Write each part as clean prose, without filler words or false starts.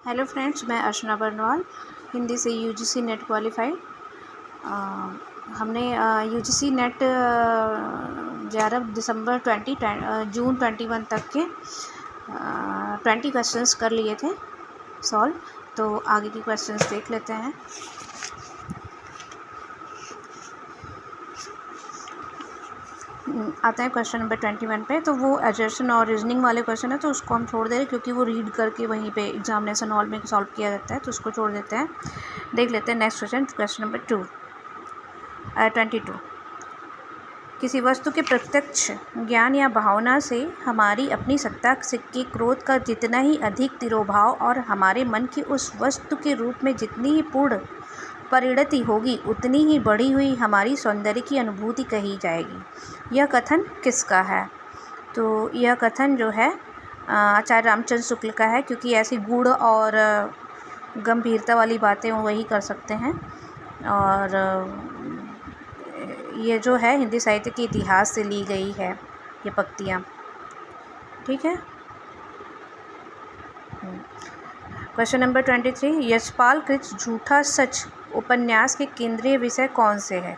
Hello friends, मैं अर्चना बरनवाल हिंदी से UGC net qualified. हमने यूजीसी नेट 11 दिसंबर जून 21 तक के 20 क्वेश्चंस कर लिए थे सॉल्व। तो आगे के क्वेश्चंस देख लेते हैं। आते हैं क्वेश्चन नंबर 21 पे। तो वो एजर्शन और रीजनिंग वाले क्वेश्चन है, तो उसको हम छोड़ दे रहे क्योंकि वो रीड करके वहीं पे एग्जामिनेशन हॉल में सॉल्व किया जाता है, तो उसको छोड़ देते हैं। देख लेते हैं नेक्स्ट क्वेश्चन, क्वेश्चन नंबर 22। किसी वस्तु के प्रत्यक्ष ज्ञान या भावना से हमारी अपनी सत्ता के क्रोध का जितना ही अधिक तिरोभाव और हमारे मन की उस वस्तु के रूप में जितनी ही पूर्ण परिणति होगी, उतनी ही बढ़ी हुई हमारी सौंदर्य की अनुभूति कही जाएगी। यह कथन किसका है? तो यह कथन जो है आचार्य रामचंद्र शुक्ल का है, क्योंकि ऐसी गूढ़ और गंभीरता वाली बातें वही कर सकते हैं। और ये जो है हिंदी साहित्य के इतिहास से ली गई है ये पंक्तियाँ। ठीक है। क्वेश्चन नंबर 23, यशपाल कृत झूठा सच उपन्यास के केंद्रीय विषय कौन से है?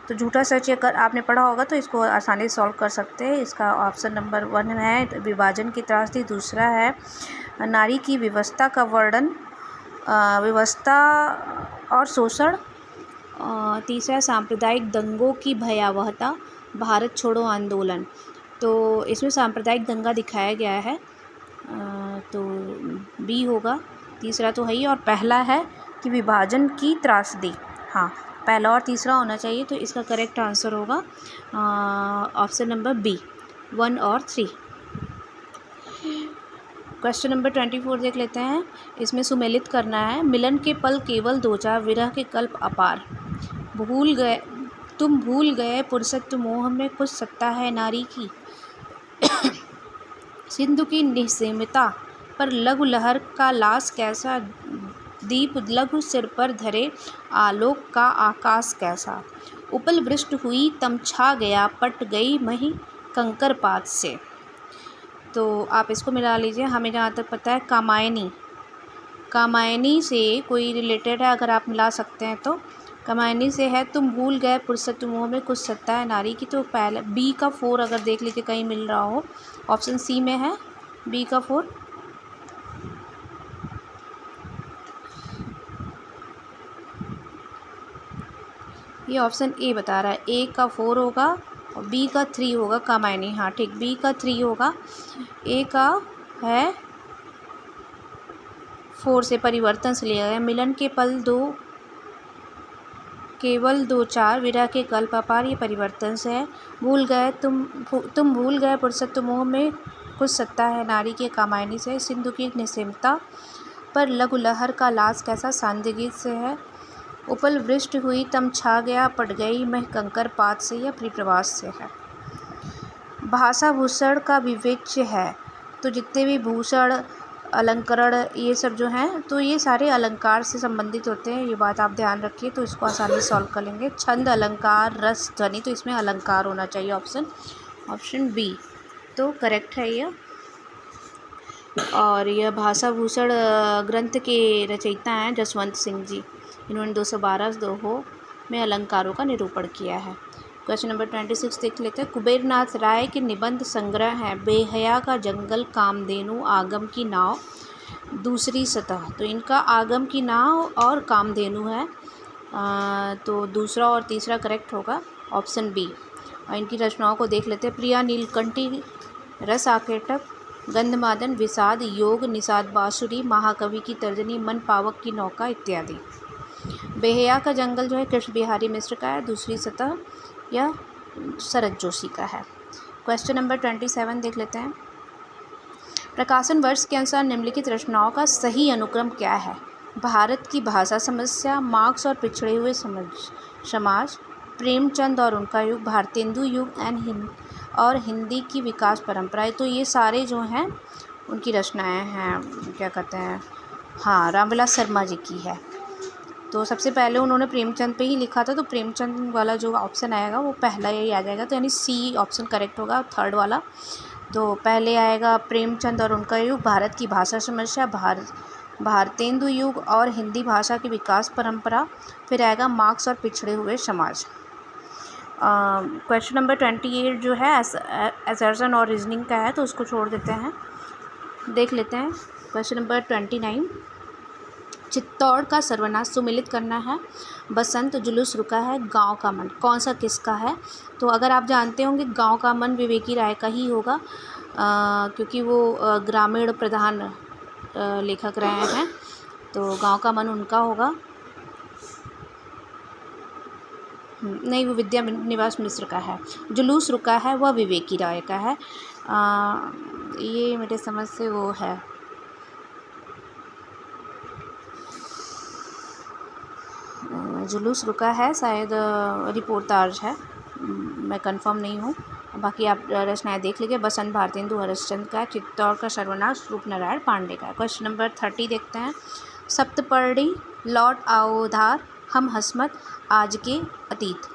तो झूठा सच अगर आपने पढ़ा होगा तो इसको आसानी से सॉल्व कर सकते हैं। इसका ऑप्शन नंबर 1 है विभाजन की त्रासदी, दूसरा है नारी की व्यवस्था का वर्णन, व्यवस्था और शोषण, तीसरा सांप्रदायिक दंगों की भयावहता, भारत छोड़ो आंदोलन। तो इसमें सांप्रदायिक दंगा दिखाया गया है, तो बी होगा। तीसरा तो है ही, और पहला है कि विभाजन की त्रासदी। हाँ, पहला और तीसरा होना चाहिए, तो इसका करेक्ट आंसर होगा ऑप्शन नंबर बी, 1 और 3। क्वेश्चन नंबर 24 देख लेते हैं। इसमें सुमेलित करना है। मिलन के पल केवल दो चार, विरह के कल्प अपार। तुम भूल गए पुरुषत्व मोह में, कुछ सत्ता है नारी की। सिंधु की निस्सीमता पर लघु लहर का लाश कैसा, दीप लघु सिर पर धरे आलोक का आकाश कैसा। उपल वृष्टि हुई तम छा गया, पट गई मही कंकर पात से। तो आप इसको मिला लीजिए। हमें जहाँ तक पता है कामायनी से कोई रिलेटेड है, अगर आप मिला सकते हैं तो। कामायनी से है तुम भूल गए पुरुषत्व मोह में, कुछ सत्ता है नारी की। तो पहले बी का 4 अगर देख लीजिए कहीं मिल रहा हो, ऑप्शन सी में है बी का 4। ये ऑप्शन ए बता रहा है। ए का 4 होगा और बी का 3 होगा कामायनी। हाँ ठीक, बी का 3 होगा। ए का है 4 से परिवर्तन से लिया गया। मिलन के पल केवल दो चार, विरह के कल्प अपार, ये परिवर्तन से है। भूल गए तुम भूल गए पुरुषत्व मोह में, कुछ सत्ता है नारी के, कामायनी से। सिंधु की निस्सीमता पर लघु लहर का लाश कैसा, सांध्य गीत से है। उपल वृष्टि हुई तम छा गया, पट गई मह कंकर पात से, या परिप्रवास से है। भाषा भूषण का विवेच्य है, तो जितने भी भूषण अलंकरण ये सब जो हैं, तो ये सारे अलंकार से संबंधित होते हैं। ये बात आप ध्यान रखिए, तो इसको आसानी से सॉल्व कर लेंगे। छंद, अलंकार, रस, ध्वनि, तो इसमें अलंकार होना चाहिए ऑप्शन बी, तो करेक्ट है ये। और यह भाषा भूषण ग्रंथ के रचयिता हैं जसवंत सिंह जी। इन्होंने 212 दोहों में अलंकारों का निरूपण किया है। क्वेश्चन नंबर 26 देख लेते हैं। कुबेरनाथ राय के निबंध संग्रह है बेहया का जंगल, कामधेनु, आगम की नाव, दूसरी सतह। तो इनका आगम की नाव और कामधेनु है, तो दूसरा और तीसरा करेक्ट होगा ऑप्शन बी। और इनकी रचनाओं को देख लेते हैं। प्रिया नीलकंठी, रस आकेटक, गंधमादन, विषाद, योग, निषाद बाँसुरी, महाकवि की तर्जनी, मन पावक की नौका इत्यादि। बेहया का जंगल जो है कृष्ण बिहारी मिश्र का है, दूसरी सतह या शरद जोशी का है। क्वेश्चन नंबर 27 देख लेते हैं। प्रकाशन वर्ष के अनुसार निम्नलिखित रचनाओं का सही अनुक्रम क्या है? भारत की भाषा समस्या, मार्क्स और पिछड़े हुए समाज, प्रेमचंद और उनका युग, भारतेंदु युग और हिंदी की विकास परंपराएं। तो ये सारे जो हैं उनकी रचनाएं हैं, क्या कहते हैं, हाँ, रामविलास शर्मा जी की है। तो सबसे पहले उन्होंने प्रेमचंद पे ही लिखा था, तो प्रेमचंद वाला जो ऑप्शन आएगा वो पहला ही आ जाएगा, तो यानी सी ऑप्शन करेक्ट होगा, थर्ड वाला। तो पहले आएगा प्रेमचंद और उनका युग, भारत की भाषा समस्या, भारतेंदु युग और हिंदी भाषा की विकास परंपरा, फिर आएगा मार्क्स और पिछड़े हुए समाज। क्वेश्चन नंबर 28 जो है असर्शन और रीजनिंग का है, तो उसको छोड़ देते हैं, देख लेते हैं। क्वेश्चन नंबर 29, चित्तौड़ का सर्वनाश सुमिलित करना है। बसंत जुलूस रुका है, गांव का मन, कौन सा किसका है? तो अगर आप जानते होंगे गांव का मन विवेकी राय का ही होगा, क्योंकि वो ग्रामीण प्रधान लेखक रहे हैं, तो गांव का मन उनका होगा। नहीं, वो विद्यानिवास मिश्र का है। जुलूस रुका है वह विवेकी राय का है। ये मेरे समझ से वो है, जुलूस रुका है शायद रिपोर्टाज है, मैं कंफर्म नहीं हूँ। बाकी आप रचनाएं देख लीजिए। बसंत भारतेंदु हरिश्चंद्र का, चित्तौड़ का सर्वनाश रूपनारायण पांडे का। क्वेश्चन नंबर 30 देखते हैं। सप्तपर्णी लौट आओ उधार, हम हसमत आज के अतीत,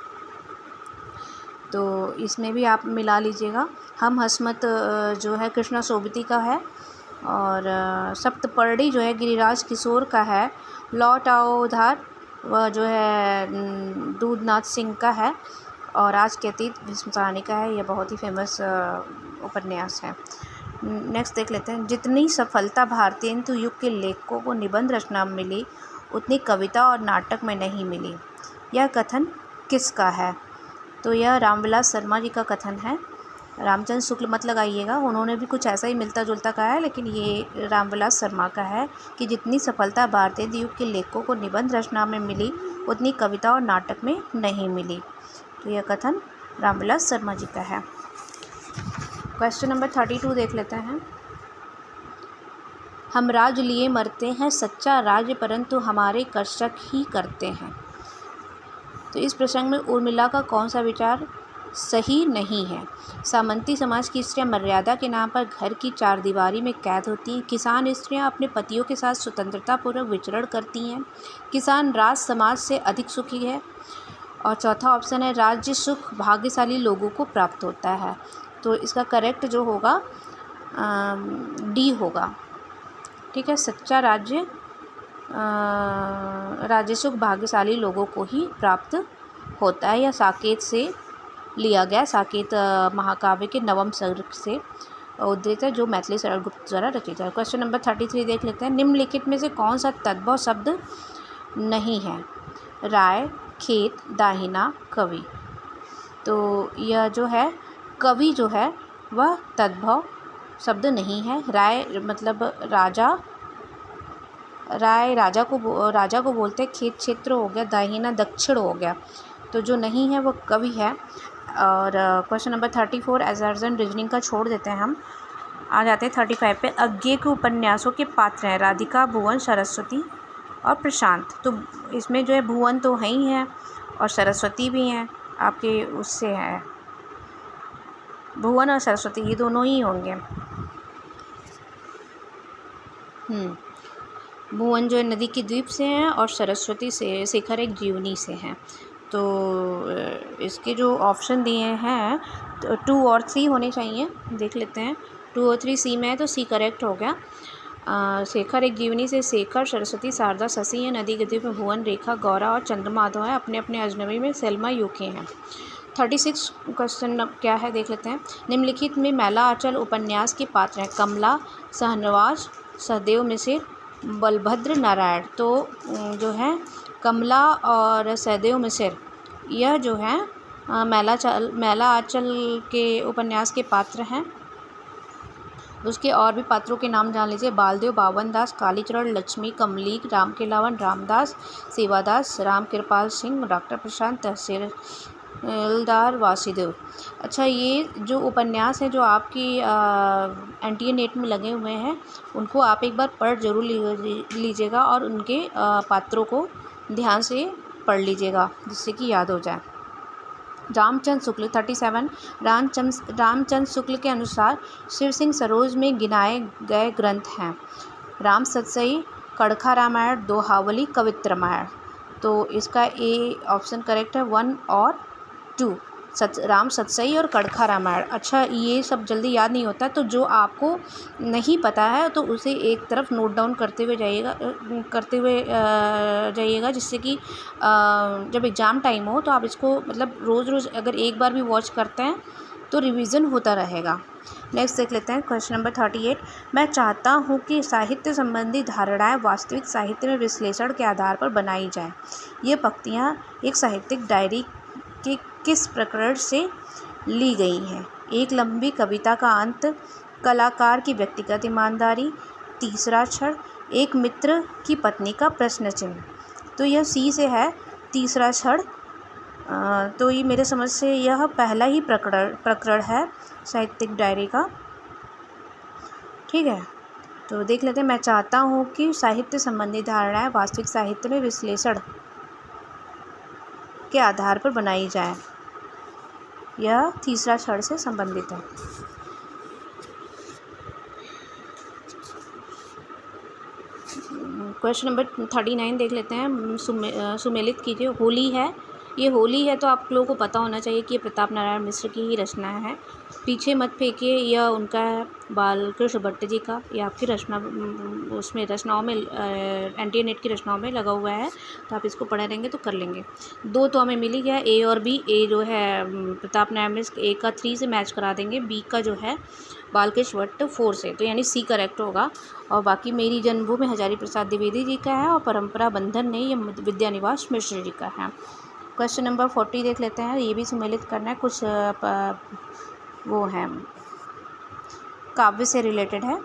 तो इसमें भी आप मिला लीजिएगा। हम हसमत जो है कृष्णा सोबती का है, और सप्तपर्णी जो है गिरिराज किशोर का है। लौट आओ उधार वह जो है दूधनाथ सिंह का है, और आज के अतीत भीष्म साहनी का है। यह बहुत ही फेमस उपन्यास है। नेक्स्ट देख लेते हैं। जितनी सफलता भारतेंदु युग के लेखकों को निबंध रचना में मिली, उतनी कविता और नाटक में नहीं मिली। यह कथन किसका है? तो यह रामविलास शर्मा जी का कथन है। रामचंद्र शुक्ल मत लगाइएगा, उन्होंने भी कुछ ऐसा ही मिलता जुलता कहा है, लेकिन ये रामविलास शर्मा का है कि जितनी सफलता भारतेंदु युग के लेखकों को निबंध रचना में मिली, उतनी कविता और नाटक में नहीं मिली। तो यह कथन रामविलास शर्मा जी का है। क्वेश्चन नंबर 32 देख लेते हैं। हम राज लिए मरते हैं, सच्चा राज्य परंतु हमारे कर्षक ही करते हैं। तो इस प्रसंग में उर्मिला का कौन सा विचार सही नहीं है? सामंती समाज की स्त्रियां मर्यादा के नाम पर घर की चारदीवारी में कैद होती हैं। किसान स्त्रियां अपने पतियों के साथ स्वतंत्रतापूर्वक विचरण करती हैं। किसान राज समाज से अधिक सुखी है। और चौथा ऑप्शन है राज्य सुख भाग्यशाली लोगों को प्राप्त होता है। तो इसका करेक्ट जो होगा डी होगा। ठीक है, सच्चा राज्य राजसुख भाग्यशाली लोगों को ही प्राप्त होता है। यह साकेत से लिया गया, साकेत महाकाव्य के नवम सर्ग से उद्धृत है, जो मैथिली शरण गुप्त द्वारा रचित है। क्वेश्चन नंबर 33 देख लेते हैं। निम्नलिखित में से कौन सा तद्भव शब्द नहीं है? राय, खेत, दाहिना, कवि। तो यह जो है कवि जो है वह तद्भव शब्द नहीं है। राय मतलब राजा को बोलते हैं। खेत क्षेत्र हो गया, दाहिना दक्षिण हो गया, तो जो नहीं है वो कवि है। और क्वेश्चन नंबर 34 असर्शन रीजनिंग का छोड़ देते हैं हम, आ जाते हैं 35 पे। अज्ञे के उपन्यासों के पात्र हैं राधिका, भुवन, सरस्वती और प्रशांत। तो इसमें जो है भुवन तो है ही है और सरस्वती भी हैं, आपके उससे है, भुवन और सरस्वती ये दोनों ही होंगे। भुवन जो है नदी की द्वीप से हैं और सरस्वती से शेखर एक जीवनी से हैं। तो इसके जो ऑप्शन दिए हैं तो 2 और 3 होने चाहिए, देख लेते हैं। 2 और 3 सी में है, तो सी करेक्ट हो गया। शेखर एक जीवनी से शेखर, सरस्वती, शारदा, शशि है। नदी के द्वीप में भुवन, रेखा, गौरा और चंद्रमाधव है। अपने अपने अजनबी में सलमा यूके हैं। 36 क्वेश्चन क्या है देख लेते हैं। निम्नलिखित में मैला आंचल उपन्यास के पात्र हैं कमला, शाहनवाज, सहदेव मिसिर, बलभद्र नारायण। तो जो है कमला और सहदेव मिसिर यह जो है मैला आंचल के उपन्यास के पात्र हैं। उसके और भी पात्रों के नाम जान लीजिए। बालदेव, बावन दास, कालीचरण, लक्ष्मी, कमलीक, राम केलावन, रामदास, सेवादास, राम कृपाल सिंह, डॉक्टर प्रशांत, तहसीलदार वासुदेव। अच्छा, ये जो उपन्यास है जो आपकी एनटीए नेट में लगे हुए हैं, उनको आप एक बार पढ़ जरूर लीजिएगा और उनके पात्रों को ध्यान से पढ़ लीजिएगा, जिससे कि याद हो जाए। रामचंद्र शुक्ल 37 रामचंद्र शुक्ल के अनुसार शिव सिंह सरोज में गिनाए गए ग्रंथ हैं राम सतसई, कड़खा रामायण, दोहावली, कवित्र रामायण। तो इसका ए ऑप्शन करेक्ट है 1 और 2। राम सतसई और कड़खा रामायण। अच्छा, ये सब जल्दी याद नहीं होता, तो जो आपको नहीं पता है तो उसे एक तरफ नोट डाउन करते हुए जाइएगा, जिससे कि जब एग्ज़ाम टाइम हो तो आप इसको मतलब रोज़ रोज़ अगर एक बार भी वॉच करते हैं तो रिवीजन होता रहेगा। नेक्स्ट देख लेते हैं क्वेश्चन नंबर 38। मैं चाहता हूँ कि साहित्य संबंधी धारणाएं वास्तविक साहित्य में विश्लेषण के आधार पर बनाई जाएं। ये पंक्तियाँ एक साहित्यिक डायरी के किस प्रकरण से ली गई हैं? एक लंबी कविता का अंत, कलाकार की व्यक्तिगत ईमानदारी, तीसरा क्षण, एक मित्र की पत्नी का प्रश्न चिन्ह। तो यह सी से है, तीसरा क्षण। तो ये मेरे समझ से यह पहला ही प्रकरण है साहित्यिक डायरी का। ठीक है, तो देख लेते हैं। मैं चाहता हूँ कि साहित्य संबंधी धारणाएं वास्तविक साहित्य में विश्लेषण के आधार पर बनाई जाए। यह तीसरा क्षण से संबंधित है। क्वेश्चन नंबर 39 देख लेते हैं। सुमेलित कीजिए। होली है, ये होली है तो आप लोगों को पता होना चाहिए कि ये प्रताप नारायण मिश्र की ही रचना है। पीछे मत फेंकिए, यह उनका है, बालकृष्ण भट्ट जी का। ये आपकी रचना उसमें रचनाओं में एनटीए नेट की रचनाओं में लगा हुआ है, तो आप इसको पढ़े रहेंगे तो कर लेंगे। 2 तो हमें मिल ही गया, ए और बी। ए जो है प्रताप नारायण मिश्र, ए का 3 से मैच करा देंगे, बी का जो है बालकृष्ण भट्ट 4 से, तो यानी सी करेक्ट होगा। और बाकी मेरी जन्मभूमि हजारी प्रसाद द्विवेदी जी का है और परंपरा बंधन नहीं, ये विद्यानिवास मिश्र जी का है। क्वेश्चन नंबर 40 देख लेते हैं। ये भी सम्मिलित करना है, कुछ वो है काव्य से रिलेटेड है।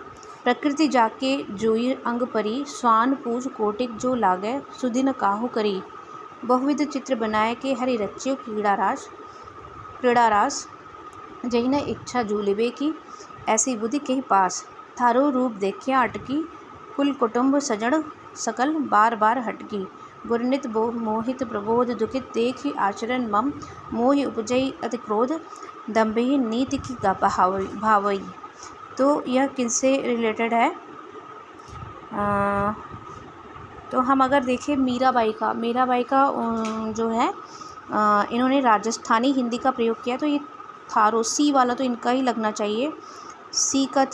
प्रकृति जाके जोई अंग परी, स्वान पूज कोटिक जो लागे, सुदिन काहू करी, बहुविध चित्र बनाए के हरि रच्यो क्रीड़ा रास, जही न इच्छा जूलिबे की, ऐसी बुद्धि के पास, थारो रूप देखिया अटकी, कुल कुटुंब सजण सकल बार बार हटकी, गुरनित मोहित प्रबोध दुखित देखी आचरण मम, मोहि उपजई अति क्रोध, दम्भहि नीति की भावई। तो यह किससे रिलेटेड है? तो हम अगर देखें मीराबाई का जो है इन्होंने राजस्थानी हिंदी का प्रयोग किया, तो ये थारो सी वाला तो इनका ही लगना चाहिए। सी का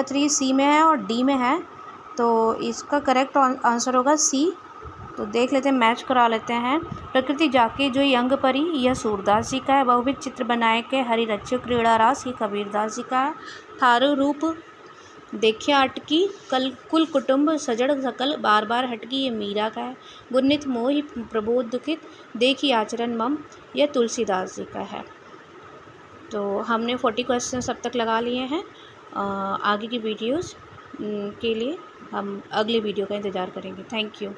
3 सी में है और डी में है, तो इसका करेक्ट आंसर होगा सी। तो देख लेते हैं, मैच करा लेते हैं। प्रकृति जाके जो अंग परी, यह सूरदास जी का है। बहुविध चित्र बनाए के हरि रच्यो क्रीड़ा रास, ये कबीरदास जी का है। थारो रूप देखिया अटकी, कुल कुटुंब सजड़ सकल बार बार हटकी, ये मीरा का है। गुरनित मोहि प्रबोध दुखित देखी आचरण मम, यह तुलसीदास जी का है। तो हमने 40 क्वेश्चन अब तक लगा लिए हैं। आगे की वीडियोस के लिए हम अगले वीडियो का इंतज़ार करेंगे। Thank you.